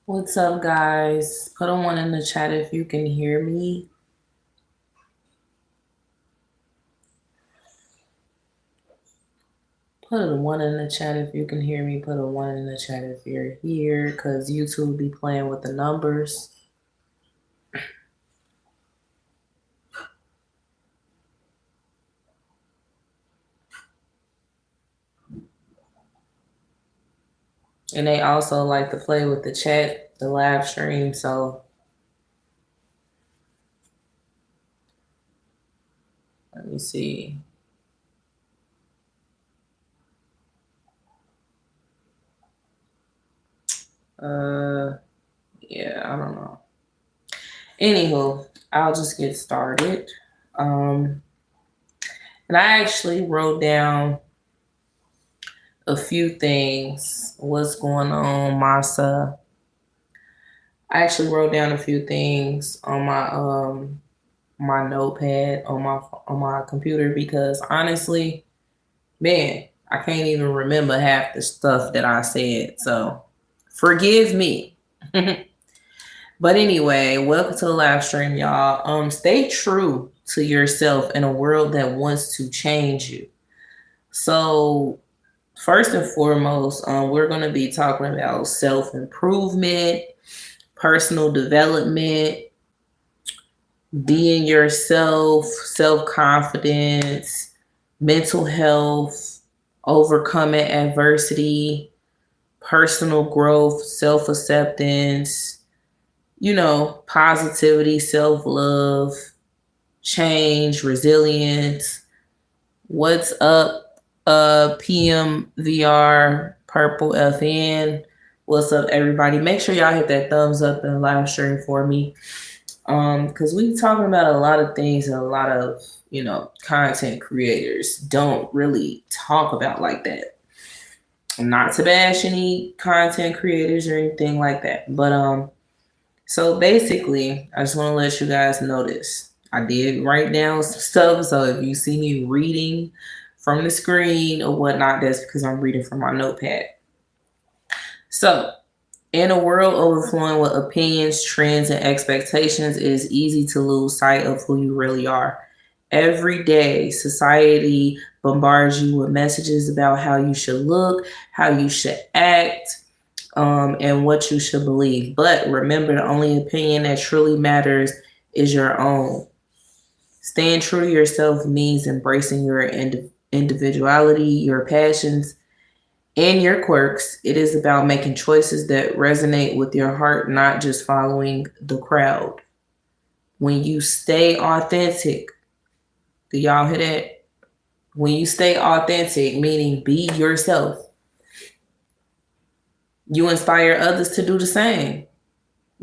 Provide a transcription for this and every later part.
What's up, guys? Put a one in the chat if you can hear me. Put a one in the chat if you can hear me. Put a one in the chat if you're here, because YouTube be playing with the numbers. And they also like to play with the chat, the live stream. So let me see. Yeah, I don't know. Anywho, I'll just get started. And I actually wrote down a few things. What's going on, Masa? I actually wrote down a few things on my notepad on my computer because honestly, man, I can't even remember half the stuff that I said. So forgive me. But anyway, welcome to the live stream, y'all. Stay true to yourself in a world that wants to change you. So first and foremost, we're going to be talking about self improvement, personal development, being yourself, self confidence, mental health, overcoming adversity, personal growth, self acceptance, positivity, self love, change, resilience. What's up, PMVR, Purple FN? What's up, everybody? Make sure y'all hit that thumbs up and live stream for me. Because we talking about a lot of things and a lot of content creators don't really talk about like that. Not to bash any content creators or anything like that, but so basically I just want to let you guys know this. I did write down some stuff, so if you see me reading from the screen or whatnot, that's because I'm reading from my notepad. So in a world overflowing with opinions, trends, and expectations, it is easy to lose sight of who you really are. Every day, society bombards you with messages about how you should look, how you should act, and what you should believe. But remember, the only opinion that truly matters is your own. Staying true to yourself means embracing your individuality, your passions, and your quirks. It is about making choices that resonate with your heart, not just following the crowd. When you stay authentic, do y'all hear that? When you stay authentic, meaning be yourself, you inspire others to do the same.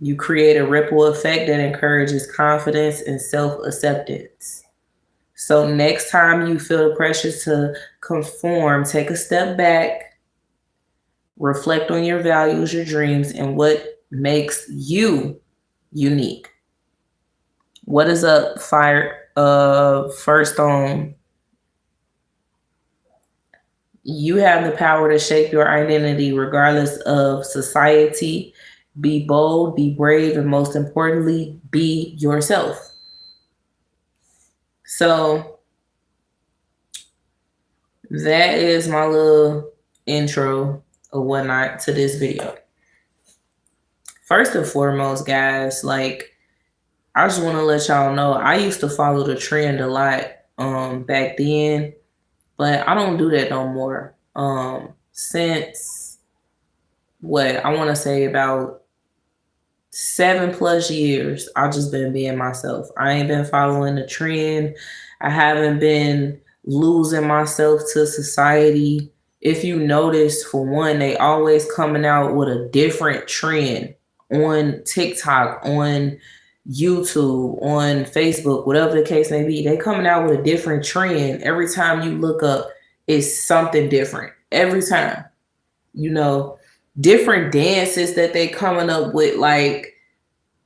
You create a ripple effect that encourages confidence and self acceptance. So, next time you feel the pressure to conform, take a step back, reflect on your values, your dreams, and what makes you unique. What is up, Fire? First on, you have the power to shape your identity regardless of society. Be bold, be brave, and most importantly, be yourself. So that is my little intro or whatnot to this video. First and foremost, guys, like I just want to let y'all know I used to follow the trend a lot back then, but I don't do that no more. Since what I want to say about 7+ years, I've just been being myself. I ain't been following the trend. I haven't been losing myself to society. If you notice, for one, they always coming out with a different trend on TikTok, on YouTube, on Facebook, whatever the case may be. They coming out with a different trend. Every time you look up, it's something different. Every time. You know, different dances that they coming up with. Like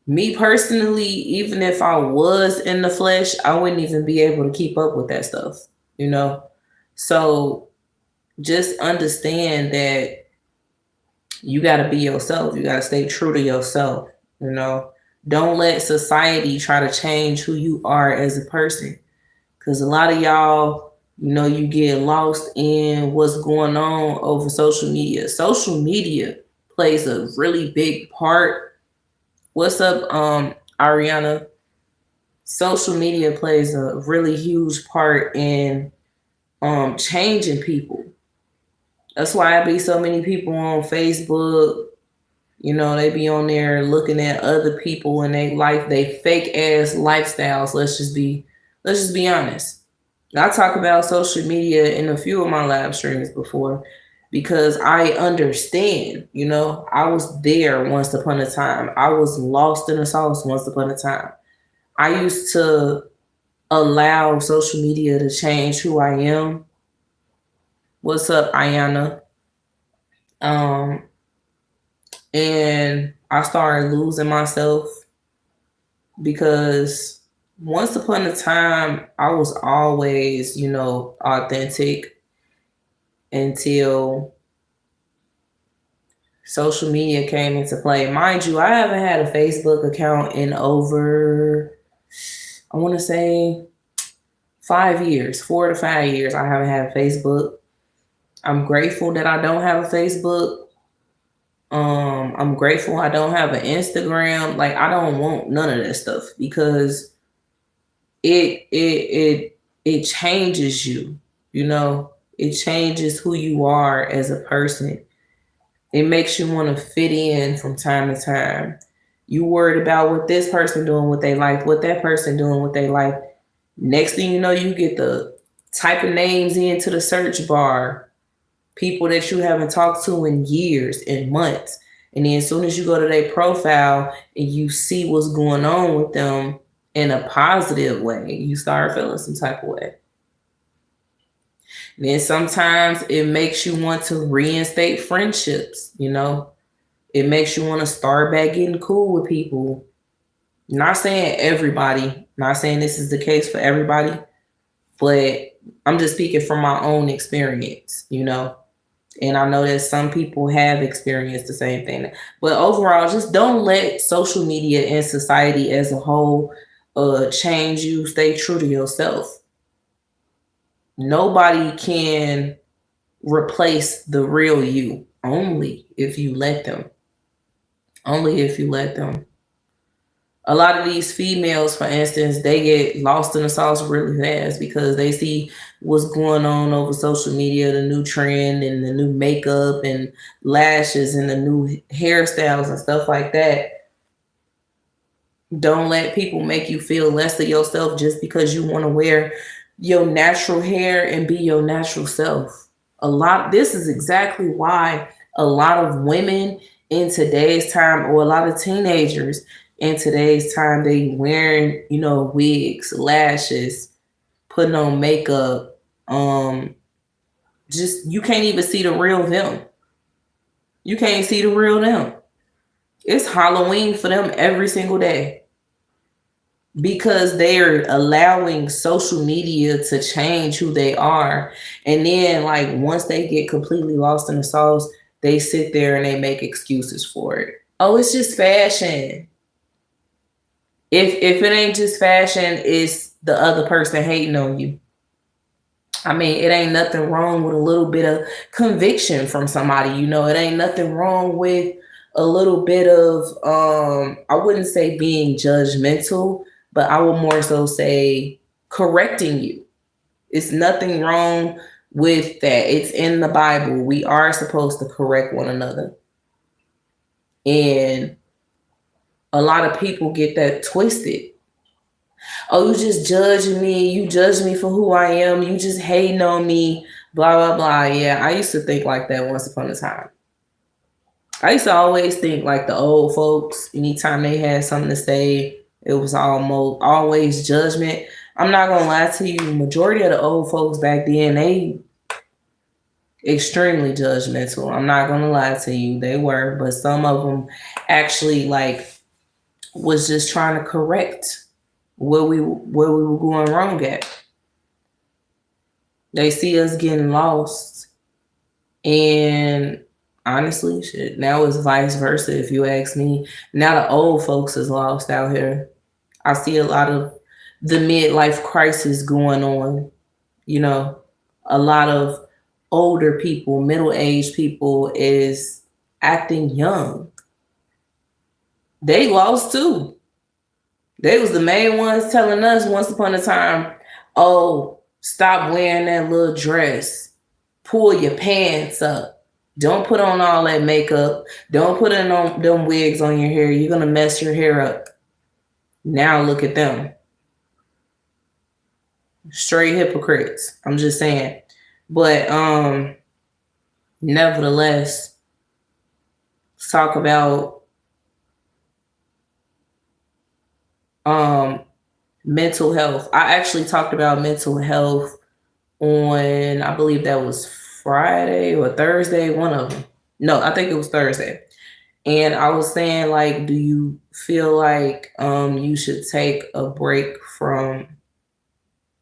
me personally, even if I was in the flesh, I wouldn't even be able to keep up with that stuff, you know? So just understand that You got to be yourself. You got to stay true to yourself. You know, don't let society try to change who you are as a person. Because a lot of y'all, you get lost in what's going on over social media. Social media plays a really big part. What's up, Ariana? Social media plays a really huge part in changing people. That's why I be so many people on Facebook. They be on there looking at other people and they life, they fake ass lifestyles. Let's just be honest. I talk about social media in a few of my live streams before because I understand, I was there once upon a time. I was lost in the sauce once upon a time. I used to allow social media to change who I am. What's up, Ayana? Um, and I started losing myself because once upon a time I was always, authentic until social media came into play. Mind you, I haven't had a Facebook account in over, I want to say 5 years, 4 to 5 years. I haven't had Facebook. I'm grateful that I don't have a Facebook. I'm grateful I don't have an Instagram. Like I don't want none of that stuff because it changes you, It changes who you are as a person. It makes you want to fit in from time to time. You worried about what this person doing with their life, what that person doing with their life. Next thing you know, you get the type of names into the search bar, people that you haven't talked to in years and months. And then as soon as you go to their profile and you see what's going on with them in a positive way, you start feeling some type of way. And then sometimes it makes you want to reinstate friendships, It makes you want to start back getting cool with people. Not saying everybody, not saying this is the case for everybody, but I'm just speaking from my own experience, And I know that some people have experienced the same thing. But overall, just don't let social media and society as a whole change you. Stay true to yourself. Nobody can replace the real you, only if you let them. Only if you let them. A lot of these females, for instance, they get lost in the sauce really fast because they see what's going on over social media, the new trend and the new makeup and lashes and the new hairstyles and stuff like that. Don't let people make you feel less of yourself just because you want to wear your natural hair and be your natural self. This is exactly why a lot of women in today's time, or a lot of teenagers in today's time, they wearing, wigs, lashes, putting on makeup. Just you can't even see the real them. You can't see the real them. It's Halloween for them every single day because they're allowing social media to change who they are. And then like once they get completely lost in the sauce, they sit there and they make excuses for it. Oh, it's just fashion. If it ain't just fashion, it's the other person hating on you. I mean, it ain't nothing wrong with a little bit of conviction from somebody, It ain't nothing wrong with a little bit of I wouldn't say being judgmental, but I would more so say correcting you. It's nothing wrong with that. It's in the Bible. We are supposed to correct one another. And a lot of people get that twisted. Oh, you just judging me. You judge me for who I am. You just hating on me. Blah, blah, blah. Yeah, I used to think like that once upon a time. I used to always think like the old folks. Anytime they had something to say, it was always judgment. I'm not going to lie to you. Majority of the old folks back then, they extremely judgmental. I'm not going to lie to you. They were. But some of them actually like was just trying to correct where we were going wrong at. They see us getting lost and Honestly, shit. Now it's vice versa, if you ask me. Now the old folks is lost out here. I see a lot of the midlife crisis going on, you know. A lot of older people, middle-aged people is acting young. They lost too. They was the main ones telling us once upon a time, oh, stop wearing that little dress. Pull your pants up. Don't put on all that makeup. Don't put in on them wigs on your hair. You're gonna mess your hair up. Now look at them. Straight hypocrites. I'm just saying. But nevertheless, let's talk about mental health. I actually talked about mental health on, I believe that was Friday or Thursday, one of them. No, I think it was Thursday. And I was saying, like, do you feel like you should take a break from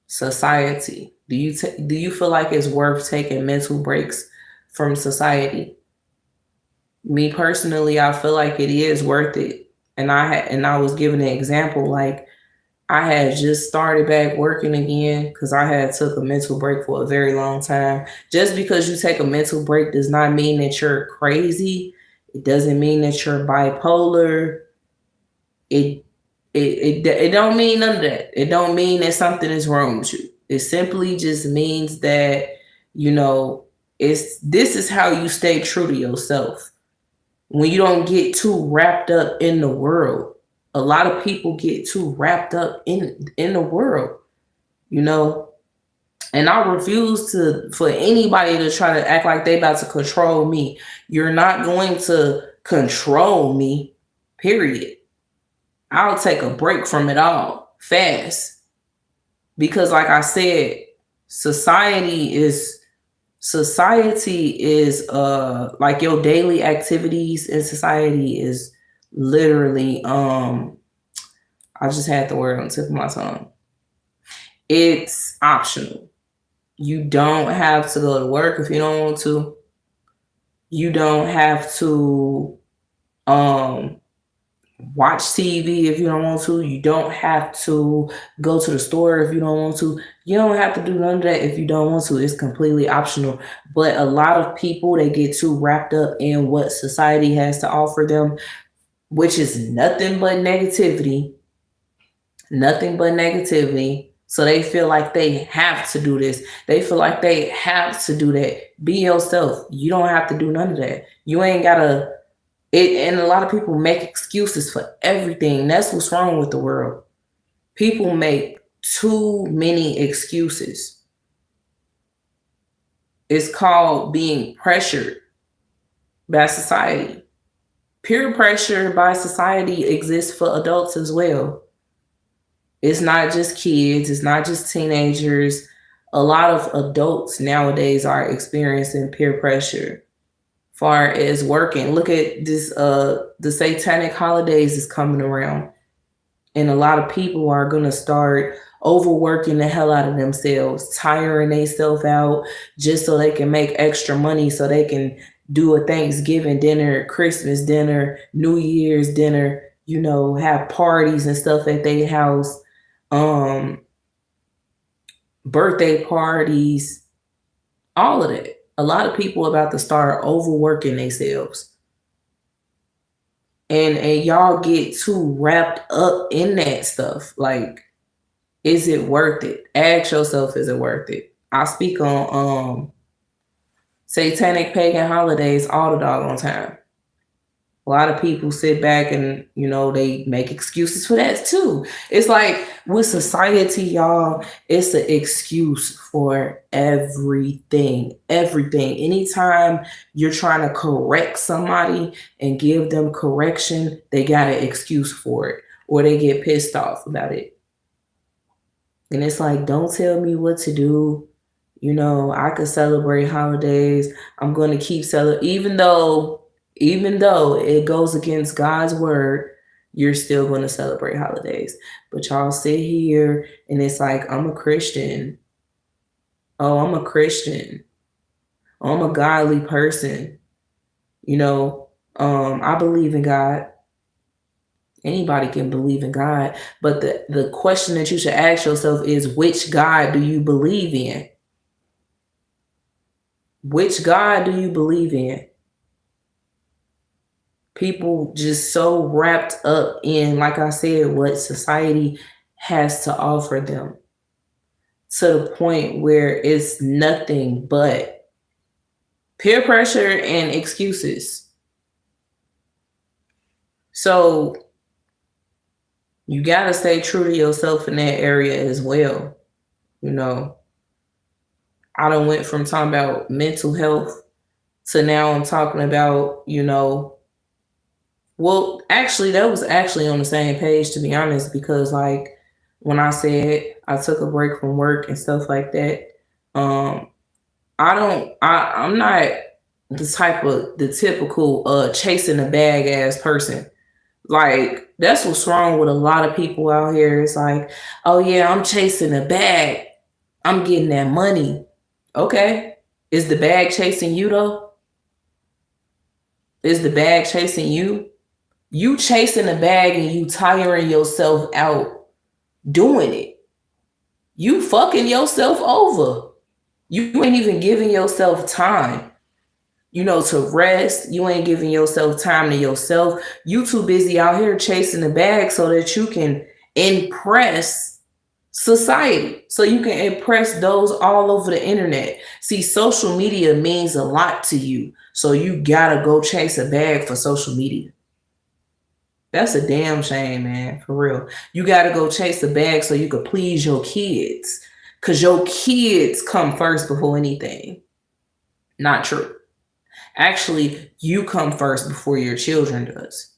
society? Do you feel like it's worth taking mental breaks from society? Me personally, I feel like it is worth it. And I was giving an example, like I had just started back working again because I had took a mental break for a very long time. Just because you take a mental break does not mean that you're crazy. It doesn't mean that you're bipolar. It don't mean none of that. It don't mean that something is wrong with you. It simply just means that, you know, this is how you stay true to yourself. When you don't get too wrapped up in the world. A lot of people get too wrapped up in the world, you know. And I refuse for anybody to try to act like they about to control me. You're not going to control me, period. I'll take a break from it all fast. Because like I said, society is like your daily activities in society is literally I just had the word on the tip of my tongue. It's optional. You don't have to go to work if you don't want to. You don't have to watch TV if you don't want to. You don't have to go to the store if you don't want to. You don't have to do none of that if you don't want to. It's completely optional. But a lot of people, they get too wrapped up in what society has to offer them, which is nothing but negativity. Nothing but negativity. So they feel like they have to do this. They feel like they have to do that. Be yourself. You don't have to do none of that. You ain't gotta and a lot of people make excuses for everything. That's what's wrong with the world. People make too many excuses. It's called being pressured by society. Peer pressure by society exists for adults as well. It's not just kids, it's not just teenagers. A lot of adults nowadays are experiencing peer pressure far as working. Look at this, the satanic holidays is coming around. And a lot of people are gonna start overworking the hell out of themselves, tiring themselves out just so they can make extra money so they can do a Thanksgiving dinner, Christmas dinner, New Year's dinner, you know, have parties and stuff at their house, birthday parties, all of that. A lot of people about to start overworking themselves. And y'all get too wrapped up in that stuff. Like, is it worth it? Ask yourself, is it worth it? I speak on satanic pagan holidays all the doggone time. A lot of people sit back and, you know, they make excuses for that too. It's like with society, y'all, it's an excuse for everything. Everything. Anytime you're trying to correct somebody and give them correction, they got an excuse for it or they get pissed off about it. And it's like, don't tell me what to do. You know, I could celebrate holidays. I'm going to keep celebrating, even though it goes against God's word, you're still going to celebrate holidays. But y'all sit here and it's like, I'm a Christian. Oh, I'm a Christian. Oh, I'm a godly person. You know, I believe in God. Anybody can believe in God, but the question that you should ask yourself is, which God do you believe in? Which God do you believe in? People just so wrapped up in, like I said, what society has to offer them, to the point where it's nothing but peer pressure and excuses. So you got to stay true to yourself in that area as well. You know, I done went from talking about mental health to now I'm talking about, well, actually, that was actually on the same page, to be honest, because like when I said I took a break from work and stuff like that, um, I'm not the typical chasing a bag ass person. Like, that's what's wrong with a lot of people out here. It's like, oh yeah, I'm chasing a bag. I'm getting that money. Okay. Is the bag chasing you though? Is the bag chasing you? You chasing the bag and you tiring yourself out doing it. You fucking yourself over. You ain't even giving yourself time, to rest. You ain't giving yourself time to yourself. You too busy out here chasing the bag so that you can impress society, so you can impress those all over the internet. See, social media means a lot to you, so you gotta go chase a bag for social media. That's a damn shame, man, for real. You gotta go chase a bag so you could please your kids, because your kids come first before anything. Not true. Actually, you come first before your children does.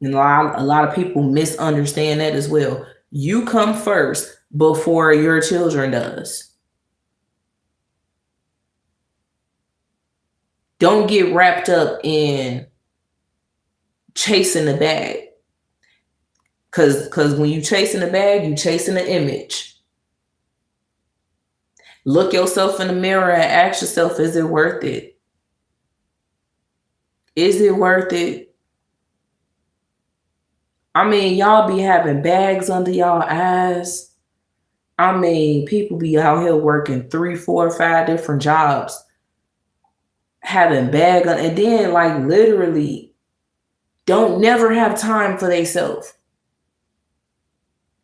And a lot of people misunderstand that as well. You come first before your children does. Don't get wrapped up in chasing the bag. Because when you chasing the bag, you chasing the image. Look yourself in the mirror and ask yourself, is it worth it? Is it worth it? I mean, y'all be having bags under y'all eyes. I mean, people be out here working 3, 4, 5 different jobs, having bag on, and then like literally don't never have time for themselves.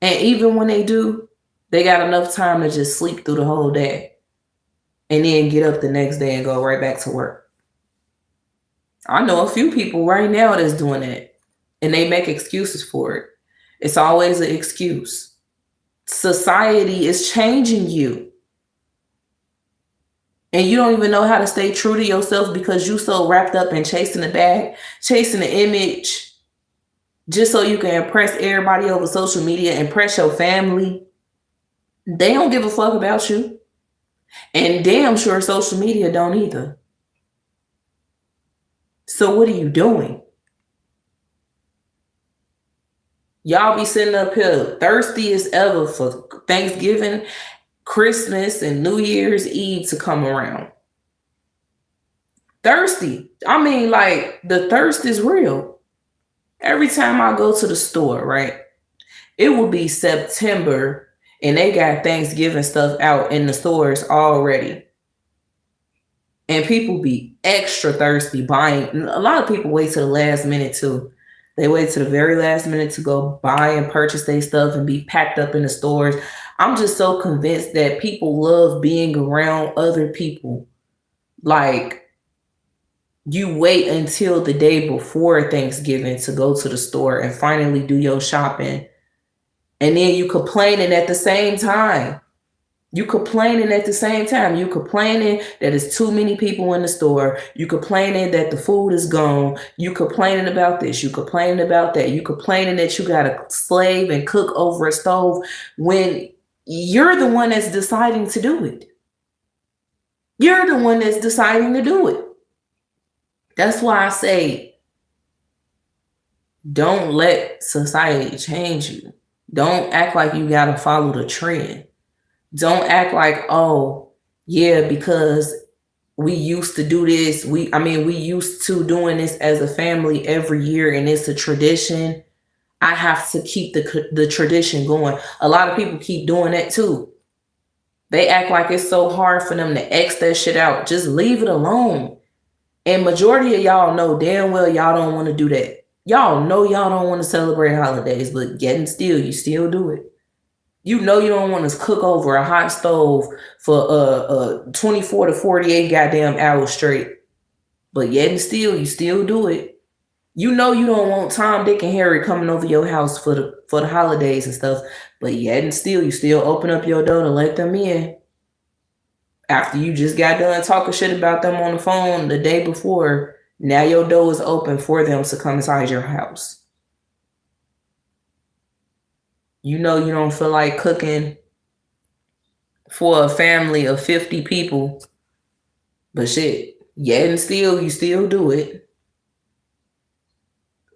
And even when they do, they got enough time to just sleep through the whole day and then get up the next day and go right back to work. I know a few people right now that's doing that, and they make excuses for it. It's always an excuse. Society is changing you, and you don't even know how to stay true to yourself because you so wrapped up in chasing the bag, chasing the image, just so you can impress everybody over social media, impress your family. They don't give a fuck about you. And damn sure social media don't either. So what are you doing? Y'all be sitting up here thirsty as ever for Thanksgiving, Christmas, and New Year's Eve to come around. Thirsty. I mean, like, the thirst is real. Every time I go to the store, right, it will be September and they got Thanksgiving stuff out in the stores already. And people be extra thirsty buying. A lot of people wait to the last minute too. They wait to the very last minute to go buy and purchase their stuff and be packed up in the stores. I'm just so convinced that people love being around other people. Like, you wait until the day before Thanksgiving to go to the store and finally do your shopping. And then you complaining at the same time. You complaining at the same time. You complaining that it's too many people in the store. You complaining that the food is gone. You complaining about this. You complaining about that. You complaining that you got to slave and cook over a stove when you're the one that's deciding to do it. You're the one that's deciding to do it. That's why I say, don't let society change you. Don't act like you got to follow the trend. Don't act like, oh, yeah, because we used to do this. We used to doing this as a family every year, and it's a tradition. I have to keep the tradition going. A lot of people keep doing that too. They act like it's so hard for them to X that shit out. Just leave it alone. And majority of y'all know damn well y'all don't want to do that. Y'all know y'all don't want to celebrate holidays, but yet and still, you still do it. You know you don't want to cook over a hot stove for 24 to 48 goddamn hours straight. But yet and still, you still do it. You know you don't want Tom, Dick, and Harry coming over your house for the holidays and stuff. But yet and still, you still open up your door to let them in. After you just got done talking shit about them on the phone the day before, now your door is open for them to come inside your house. You know you don't feel like cooking for a family of 50 people, but shit, yet and still, you still do it.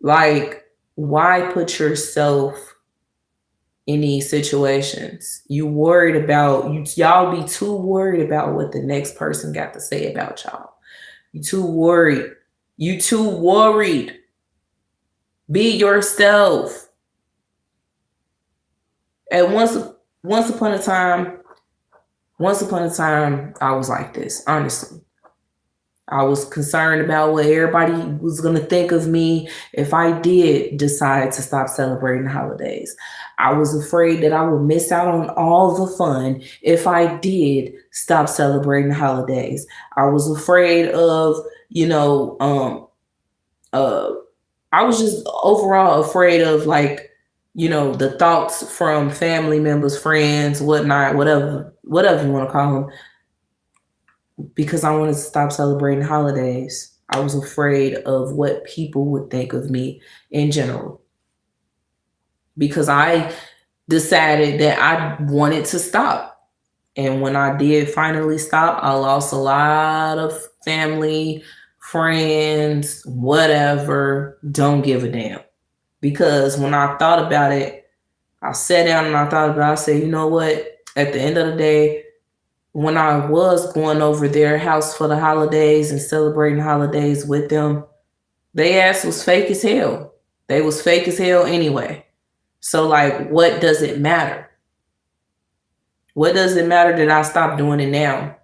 Like, why put yourself in these situations? You worried about, y'all be too worried about what the next person got to say about y'all. You too worried. You too worried. Be yourself. And once upon a time, I was like this, honestly. I was concerned about what everybody was going to think of me if I did decide to stop celebrating holidays. I was afraid that I would miss out on all the fun if I did stop celebrating holidays. I was afraid of, I was just overall afraid of, like, the thoughts from family members, friends, whatnot, whatever you want to call them, because I wanted to stop celebrating holidays. I was afraid of what people would think of me in general, because I decided that I wanted to stop. And when I did finally stop, I lost a lot of family, friends, whatever, don't give a damn. Because when I thought about it, I sat down and I thought about it. I said, you know what? At the end of the day, when I was going over their house for the holidays and celebrating holidays with them, they ass was fake as hell. They was fake as hell anyway. So, like, what does it matter? What does it matter that I stopped doing it now?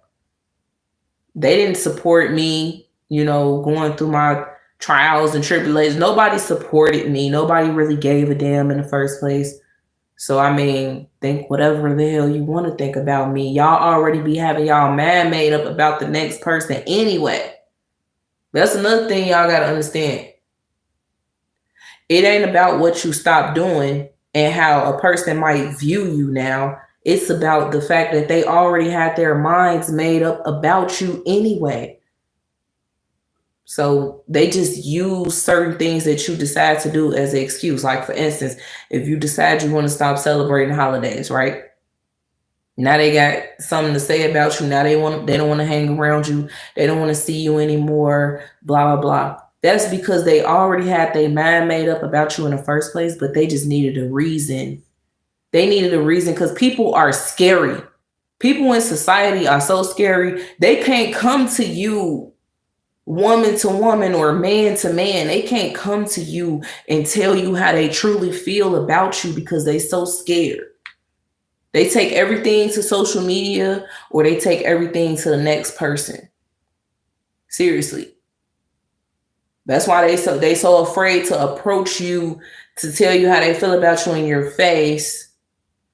They didn't support me, going through my trials and tribulations. Nobody supported me. Nobody really gave a damn in the first place. So, think whatever the hell you want to think about me. Y'all already be having y'all mind made up about the next person anyway. That's another thing y'all got to understand. It ain't about what you stop doing and how a person might view you now. It's about the fact that they already had their minds made up about you anyway. So they just use certain things that you decide to do as an excuse. Like, for instance, if you decide you want to stop celebrating holidays, right? Now they got something to say about you. Now they don't want to hang around you. They don't want to see you anymore, blah, blah, blah. That's because they already had their mind made up about you in the first place, but they just needed a reason. They needed a reason because people are scary. People in society are so scary. They can't come to you woman to woman or man to man. They can't come to you and tell you how they truly feel about you because they so scared. They take everything to social media or they take everything to the next person. Seriously. That's why they so afraid to approach you to tell you how they feel about you in your face.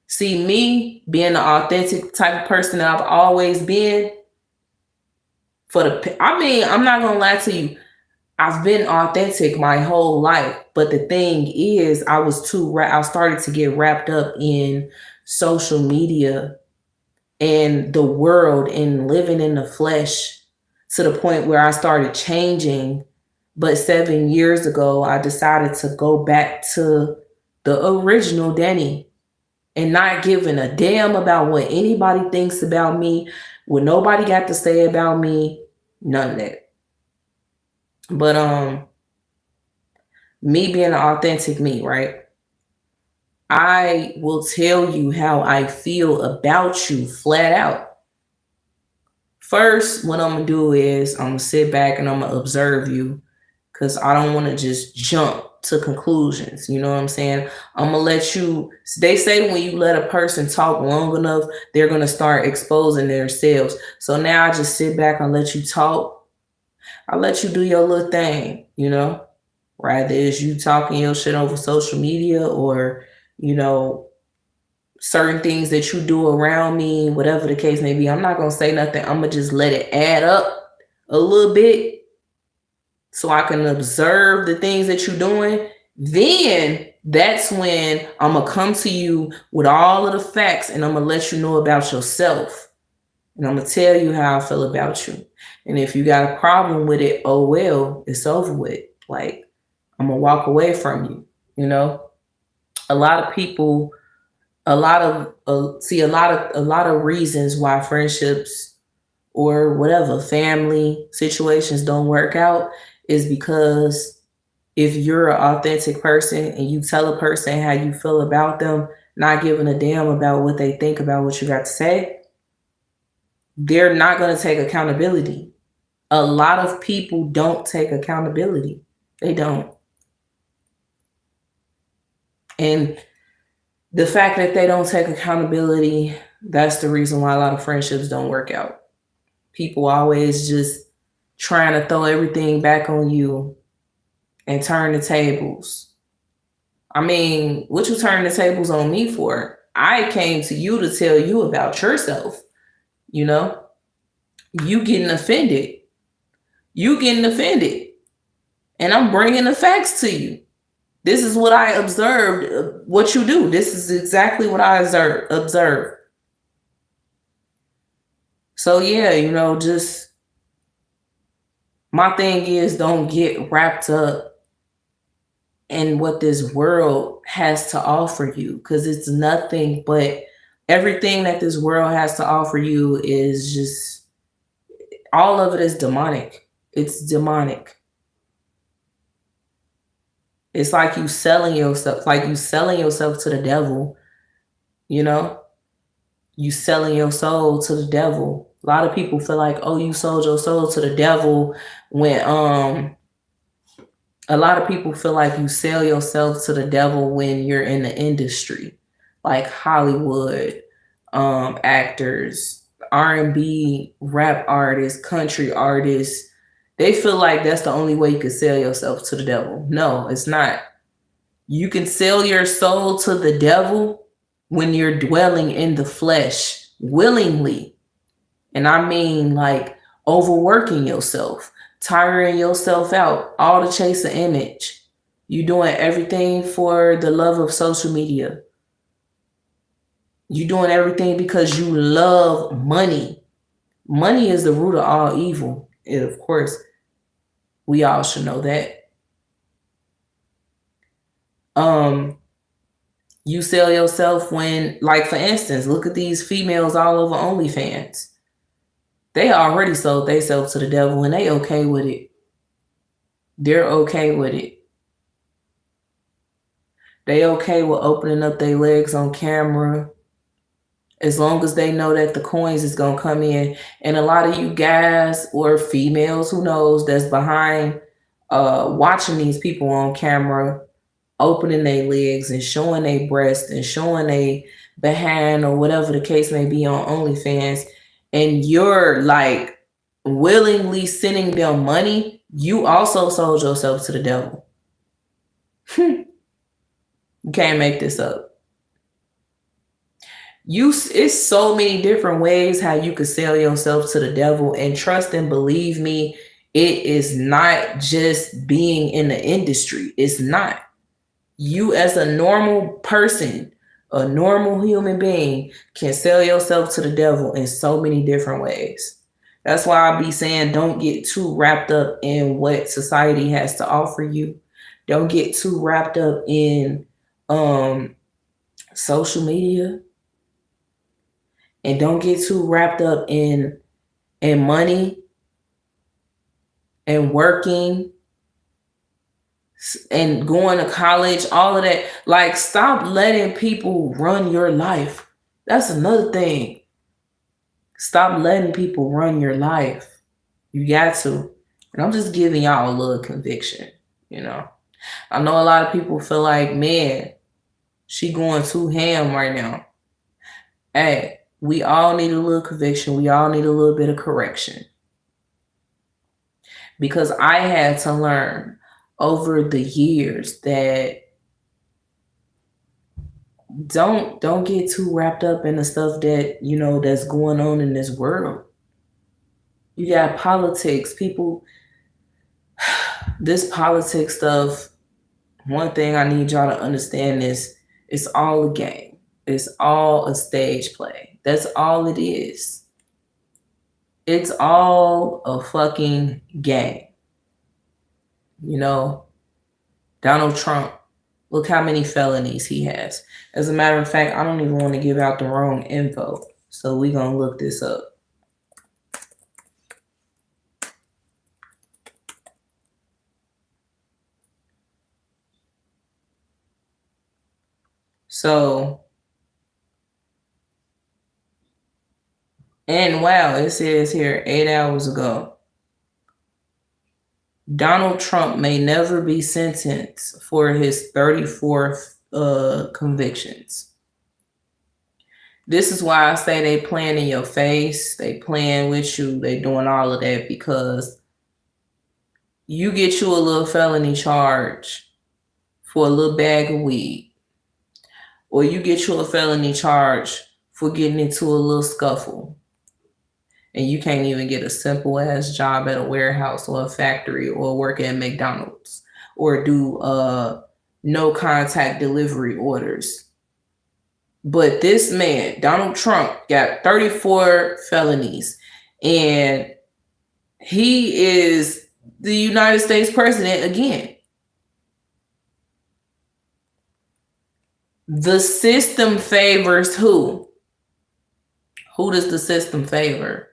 See, me being the authentic type of person that I've always been, I'm not gonna lie to you. I've been authentic my whole life, but the thing is, I started to get wrapped up in social media and the world and living in the flesh to the point where I started changing. But 7 years ago, I decided to go back to the original Danny and not giving a damn about what anybody thinks about me, what nobody got to say about me, none of that. But me being an authentic me, right? I will tell you how I feel about you flat out. First, what I'm gonna do is I'm gonna sit back and I'm gonna observe you because I don't want to just jump to conclusions. You know what I'm saying? I'm gonna let you. They say when you let a person talk long enough, they're gonna start exposing themselves. So now I just sit back and let you talk. I let you do your little thing. You know, rather is you talking your shit over social media or you know certain things that you do around me, whatever the case may be. I'm not gonna say nothing. I'm gonna just let it add up a little bit so I can observe the things that you're doing. Then that's when I'm gonna come to you with all of the facts and I'm gonna let you know about yourself. And I'm gonna tell you how I feel about you. And if you got a problem with it, oh well, it's over with. Like, I'm gonna walk away from you. You know, a lot of people, a lot of reasons why friendships or whatever family situations don't work out is because if you're an authentic person and you tell a person how you feel about them, not giving a damn about what they think about what you got to say, they're not going to take accountability. A lot of people don't take accountability. They don't. And the fact that they don't take accountability, that's the reason why a lot of friendships don't work out. People always just trying to throw everything back on you and turn the tables. I mean, what you turn the tables on me for? I came to you to tell you about yourself. You know, you getting offended. You getting offended. And I'm bringing the facts to you. This is what I observed, what you do. This is exactly what I observed. So, yeah, you know, just my thing is don't get wrapped up in what this world has to offer you because it's nothing but everything that this world has to offer you is just all of it is demonic. It's demonic. It's like you selling yourself to the devil, you know? You selling your soul to the devil. A lot of people feel like, oh, you sold your soul to the devil when a lot of people feel like you sell yourself to the devil when you're in the industry, like Hollywood, actors, R&B, rap artists, country artists. They feel like that's the only way you can sell yourself to the devil. No, it's not. You can sell your soul to the devil when you're dwelling in the flesh willingly. And I mean like overworking yourself, tiring yourself out, all to chase an image. You doing everything for the love of social media. You doing everything because you love money. Money is the root of all evil. And of course, we all should know that. You sell yourself when, like for instance, look at these females all over OnlyFans. They already sold themselves to the devil and they okay with it. They're okay with it. They okay with opening up their legs on camera as long as they know that the coins is gonna come in. And a lot of you guys or females, who knows, that's behind watching these people on camera opening their legs and showing their breast and showing their behind or whatever the case may be on OnlyFans, and you're like willingly sending them money, you also sold yourself to the devil. You can't make this up. It's so many different ways how you could sell yourself to the devil, and trust and believe me, it is not just being in the industry. It's not. You as a normal person, a normal human being, can sell yourself to the devil in so many different ways. That's why I be saying don't get too wrapped up in what society has to offer you. Don't get too wrapped up in social media. And don't get too wrapped up in money and working and going to college, all of that. Like, stop letting people run your life. That's another thing. Stop letting people run your life. You got to. And I'm just giving y'all a little conviction, you know. I know a lot of people feel like, man, she going too ham right now. Hey, we all need a little conviction. We all need a little bit of correction. Because I had to learn over the years that don't get too wrapped up in the stuff that, you know, that's going on in this world. You got politics, people, this politics stuff. One thing I need y'all to understand is it's all a game. It's all a stage play. That's all it is. It's all a fucking game. You know, Donald Trump, look how many felonies he has. As a matter of fact, I don't even want to give out the wrong info. So we're going to look this up. So, and wow, it says here 8 hours ago, Donald Trump may never be sentenced for his 34 convictions. This is why I say they playing in your face. They playing with you. They doing all of that because you get you a little felony charge for a little bag of weed. Or you get you a felony charge for getting into a little scuffle. And you can't even get a simple ass job at a warehouse or a factory or work at McDonald's or do no contact delivery orders. But this man, Donald Trump, got 34 felonies and he is the United States president again. The system favors who? Who does the system favor?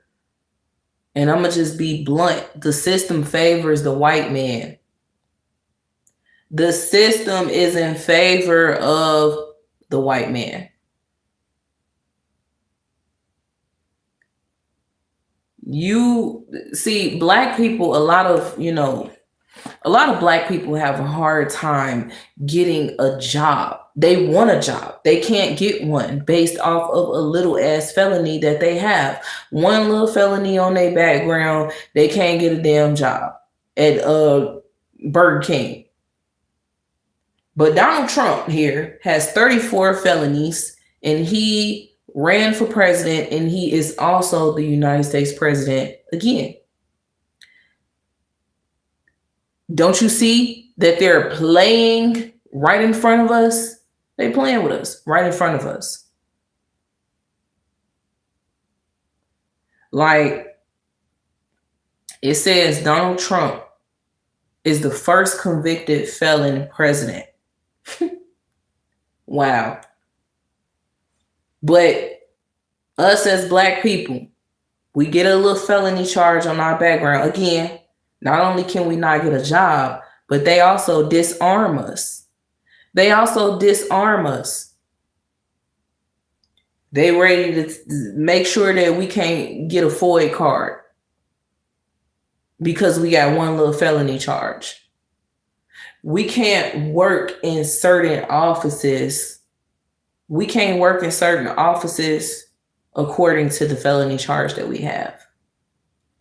And I'm going to just be blunt. The system favors the white man. The system is in favor of the white man. You see, black people, a lot of black people have a hard time getting a job. They want a job. They can't get one based off of a little ass felony that they have. One little felony on their background, they can't get a damn job at Burger King. But Donald Trump here has 34 felonies and he ran for president and he is also the United States president again. Don't you see that they're playing right in front of us? They're playing with us right in front of us. Like it says, Donald Trump is the first convicted felon president. Wow. But us as black people, we get a little felony charge on our background. Again, not only can we not get a job, but they also disarm us. They also disarm us. They ready to make sure that we can't get a FOID card because we got one little felony charge. We can't work in certain offices. We can't work in certain offices according to the felony charge that we have.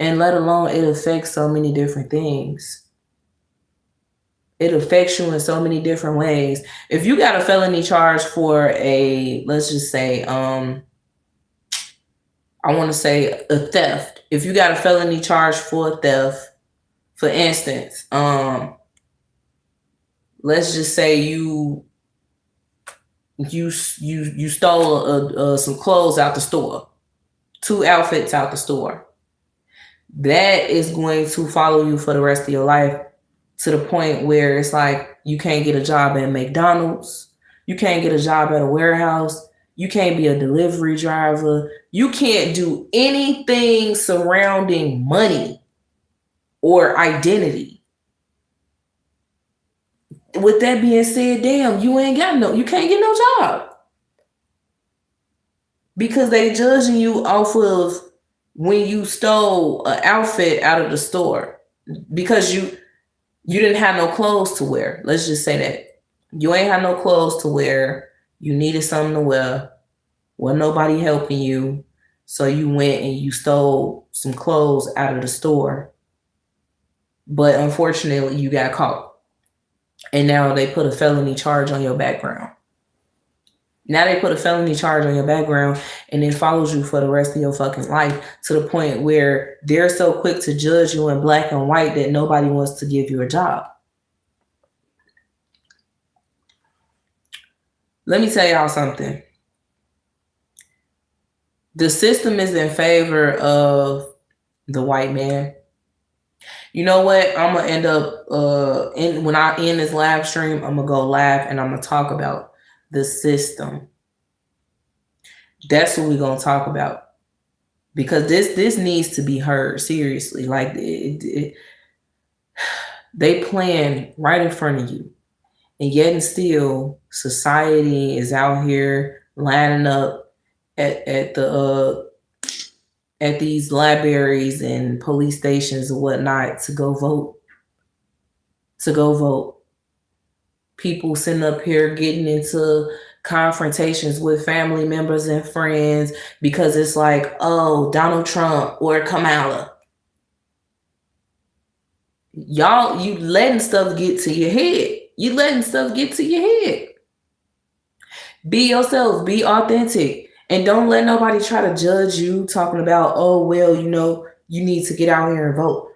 And let alone it affects so many different things. It affects you in so many different ways. If you got a felony charge for let's just say, I want to say a theft. If you got a felony charge for theft, for instance, let's just say you stole some clothes out the store, 2 outfits out the store. That is going to follow you for the rest of your life to the point where it's like you can't get a job at McDonald's. You can't get a job at a warehouse. You can't be a delivery driver. You can't do anything surrounding money or identity. With that being said, damn, you can't get no job. Because they judging you off of when you stole an outfit out of the store because you didn't have no clothes to wear. Let's just say that. You ain't had no clothes to wear. You needed something to wear. Wasn't nobody helping you. So you went and you stole some clothes out of the store. But unfortunately, you got caught. And now they put a felony charge on your background. Now they put a felony charge on your background and it follows you for the rest of your fucking life, to the point where they're so quick to judge you in black and white that nobody wants to give you a job. Let me tell y'all something. The system is in favor of the white man. You know what? I'm gonna end up when I end this live stream, I'm gonna go live and I'm gonna talk about the system. That's what we're gonna talk about, because this needs to be heard seriously. Like they plan right in front of you, and yet and still society is out here lining up at these libraries and police stations and whatnot to go vote. People sitting up here getting into confrontations with family members and friends because it's like, oh, Donald Trump or Kamala. Y'all, you letting stuff get to your head. Be yourself, be authentic, and don't let nobody try to judge you talking about, oh, well, you know, you need to get out here and vote.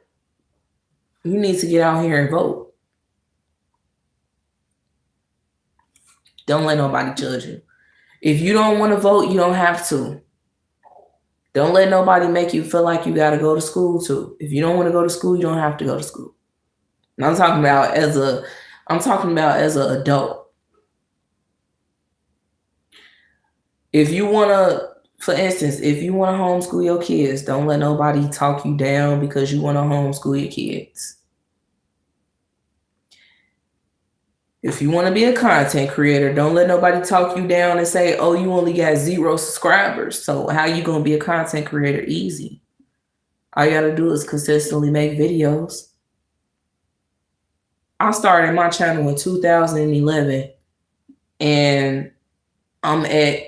Don't let nobody judge you. If you don't want to vote, you don't have to. Don't let nobody make you feel like you got to go to school too. If you don't want to go to school, you don't have to go to school. And I'm talking about as an adult. If you want to, for instance, if you want to homeschool your kids, don't let nobody talk you down because you want to homeschool your kids. If you want to be a content creator, don't let nobody talk you down and say, oh, you only got 0 subscribers. So how you going to be a content creator? Easy. All you got to do is consistently make videos. I started my channel in 2011 and I'm at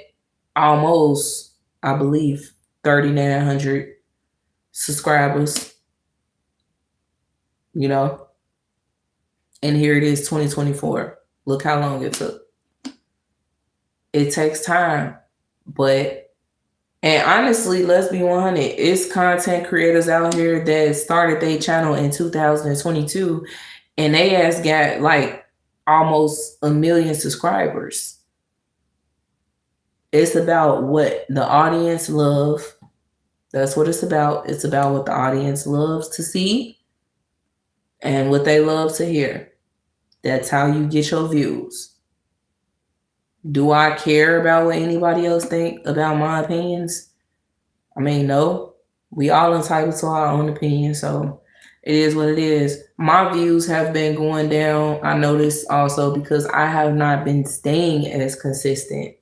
almost, I believe, 3,900 subscribers, you know? And here it is, 2024. Look how long it took. It takes time, and honestly, let's be 100. It's content creators out here that started their channel in 2022, and they has got like almost 1 million subscribers. It's about what the audience love. That's what it's about. It's about what the audience loves to see and what they love to hear. That's how you get your views. Do I care about what anybody else think about my opinions? I mean, no. We all entitled to our own opinion, so it is what it is. My views have been going down. I noticed also because I have not been staying as consistent.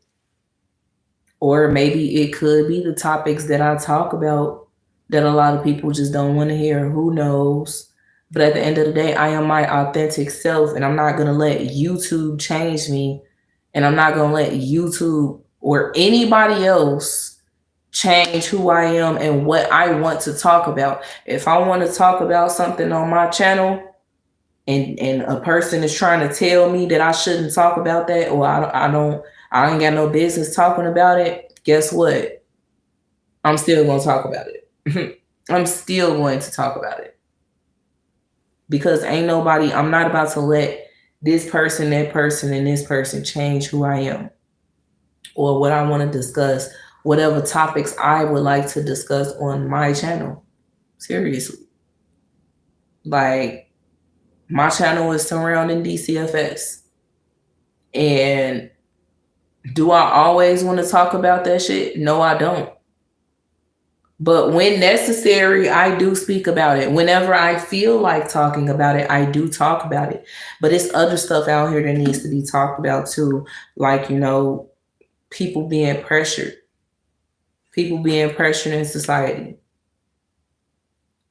Or maybe it could be the topics that I talk about that a lot of people just don't want to hear. Who knows? But at the end of the day, I am my authentic self, and I'm not going to let YouTube change me. And I'm not going to let YouTube or anybody else change who I am and what I want to talk about. If I want to talk about something on my channel and a person is trying to tell me that I shouldn't talk about that, or I ain't got no business talking about it, guess what? I'm still going to talk about it. I'm still going to talk about it. Because I'm not about to let this person, that person, and this person change who I am or what I want to discuss, whatever topics I would like to discuss on my channel. Seriously. Like, my channel is surrounding DCFS. And do I always want to talk about that shit? No, I don't. But when necessary, I do speak about it. Whenever I feel like talking about it, I do talk about it. But it's other stuff out here that needs to be talked about too. Like, you know, people being pressured in society.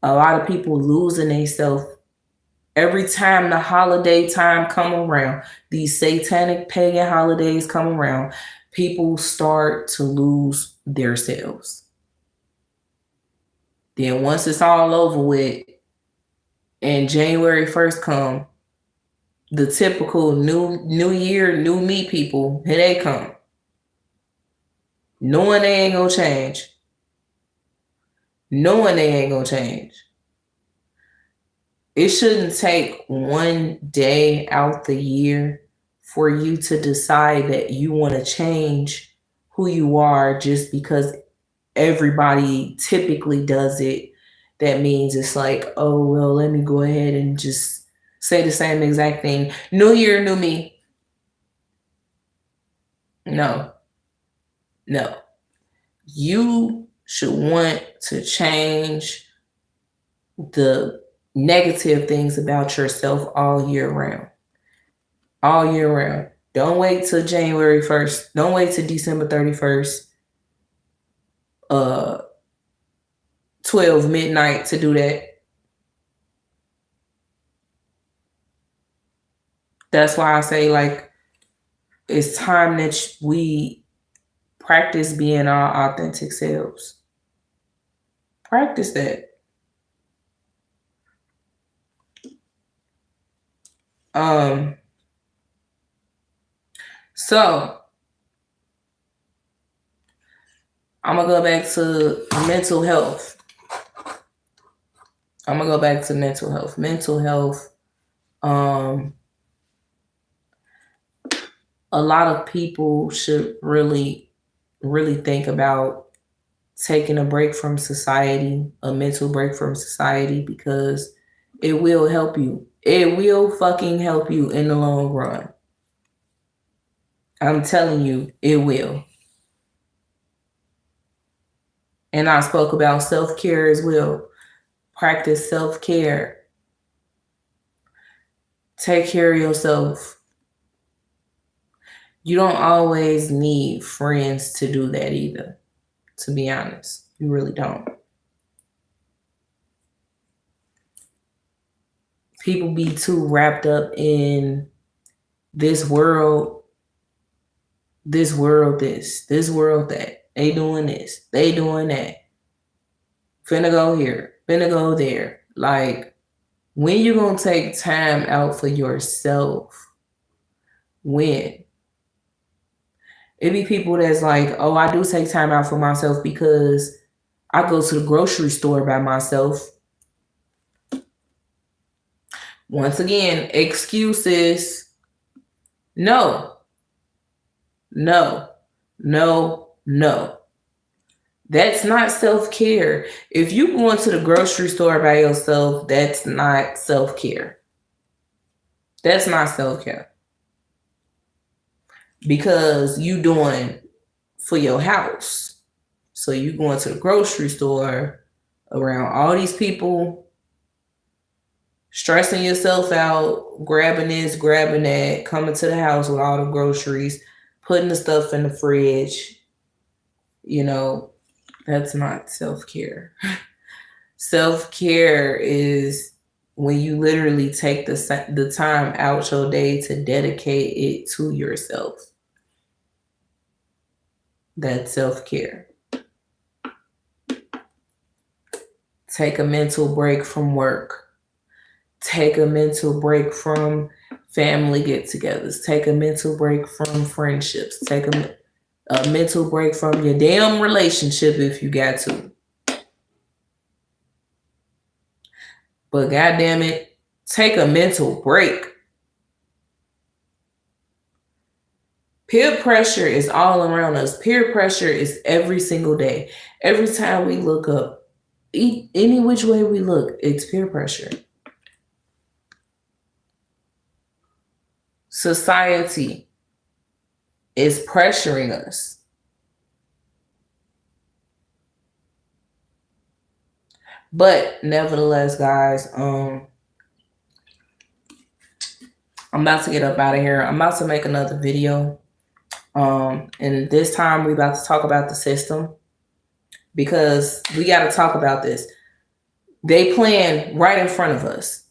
A lot of people losing themselves every time the holiday time come around. These satanic pagan holidays come around, people start to lose themselves. Then once it's all over with and January 1st come, the typical new year, new me people, here they come. Knowing they ain't gonna change. Knowing they ain't gonna change. It shouldn't take one day out the year for you to decide that you want to change who you are just because everybody typically does it. That means it's like, oh, well, let me go ahead and just say the same exact thing. New year, new me. No. You should want to change the negative things about yourself all year round. All year round. Don't wait till January 1st. Don't wait till December 31st. 12 midnight to do that. That's why I say, like, it's time that we practice being our authentic selves. Practice that. So I'm gonna go back to mental health. Mental health. A lot of people should really think about taking a break from society, a mental break from society, because it will help you. It will fucking help you in the long run. I'm telling you, it will. And I spoke about self-care as well. Practice self-care. Take care of yourself. You don't always need friends to do that either, to be honest. You really don't. People be too wrapped up in this world this, this world that. They doing this, they doing that. Finna go here, finna go there. Like, when you gonna take time out for yourself? When? It be people that's like, oh, I do take time out for myself because I go to the grocery store by myself. Once again, excuses. No. That's not self-care. If you going to the grocery store by yourself, that's not self-care. That's not self-care. Because you doing for your house. So you going to the grocery store around all these people, stressing yourself out, grabbing this, grabbing that, coming to the house with all the groceries, putting the stuff in the fridge. You know, that's not self-care. Self-care is when you literally take the time out your day to dedicate it to yourself. That's self-care. Take a mental break from work. Take a mental break from family get-togethers. Take a mental break from friendships. Take a mental break from your damn relationship if you got to. But goddamn it, take a mental break. Peer pressure is all around us. Peer pressure is every single day. Every time we look up, any which way we look, it's peer pressure. Society is pressuring us. But nevertheless, guys, I'm about to get up out of here. I'm about to make another video. And this time we're about to talk about the system, because we got to talk about this. They playing right in front of us,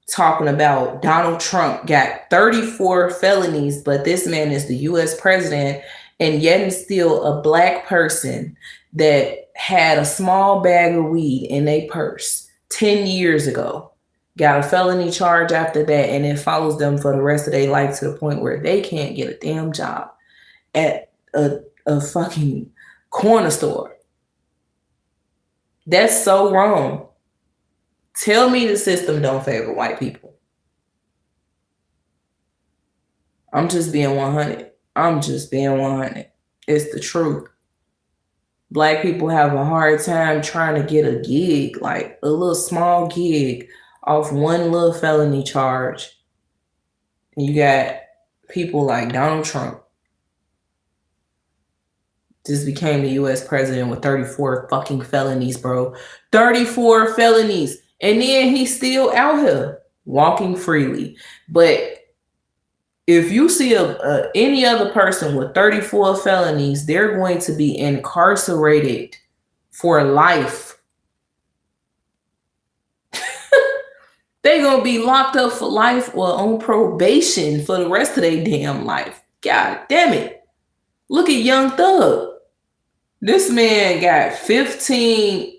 talking about Donald Trump got 34 felonies, but this man is the US president, and yet and still a black person that had a small bag of weed in a purse 10 years ago got a felony charge after that, and it follows them for the rest of their life to the point where they can't get a damn job at a fucking corner store. That's so wrong. Tell me the system don't favor white people. I'm just being 100. It's the truth. Black people have a hard time trying to get a gig, like a little small gig, off one little felony charge. And you got people like Donald Trump just became the US president with 34 fucking felonies, bro. 34 felonies. And then he's still out here walking freely. But if you see any other person with 34 felonies, they're going to be incarcerated for life. They're going to be locked up for life or on probation for the rest of their damn life. God damn it. Look at Young Thug. This man got 15.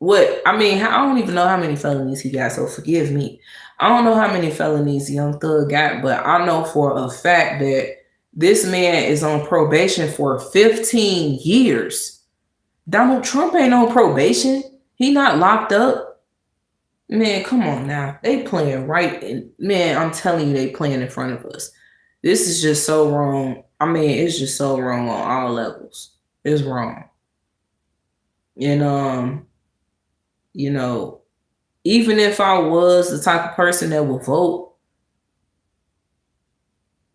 I don't even know how many felonies he got, so forgive me. I don't know how many felonies Young Thug got, but I know for a fact that this man is on probation for 15 years. Donald Trump ain't on probation. He not locked up. Man, come on now. They playing right in. Man, I'm telling you, they playing in front of us. This is just so wrong. It's just so wrong on all levels. It's wrong. And even if I was the type of person that would vote,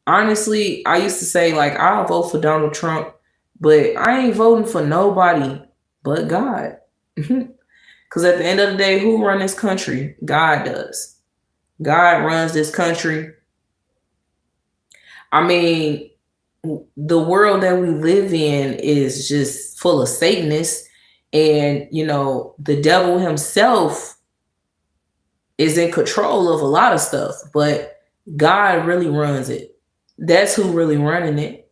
honestly, I used to say, like, I'll vote for Donald Trump, but I ain't voting for nobody but God. Because at the end of the day, who run this country? God does. God runs this country. The world that we live in is just full of Satanists. And, the devil himself is in control of a lot of stuff, but God really runs it. That's who really running it.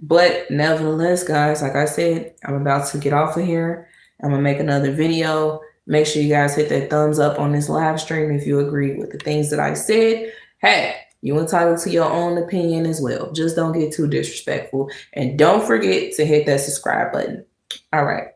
But nevertheless, guys, like I said, I'm about to get off of here. I'm going to make another video. Make sure you guys hit that thumbs up on this live stream if you agree with the things that I said. Hey, you're entitled to your own opinion as well. Just don't get too disrespectful. And don't forget to hit that subscribe button. All right.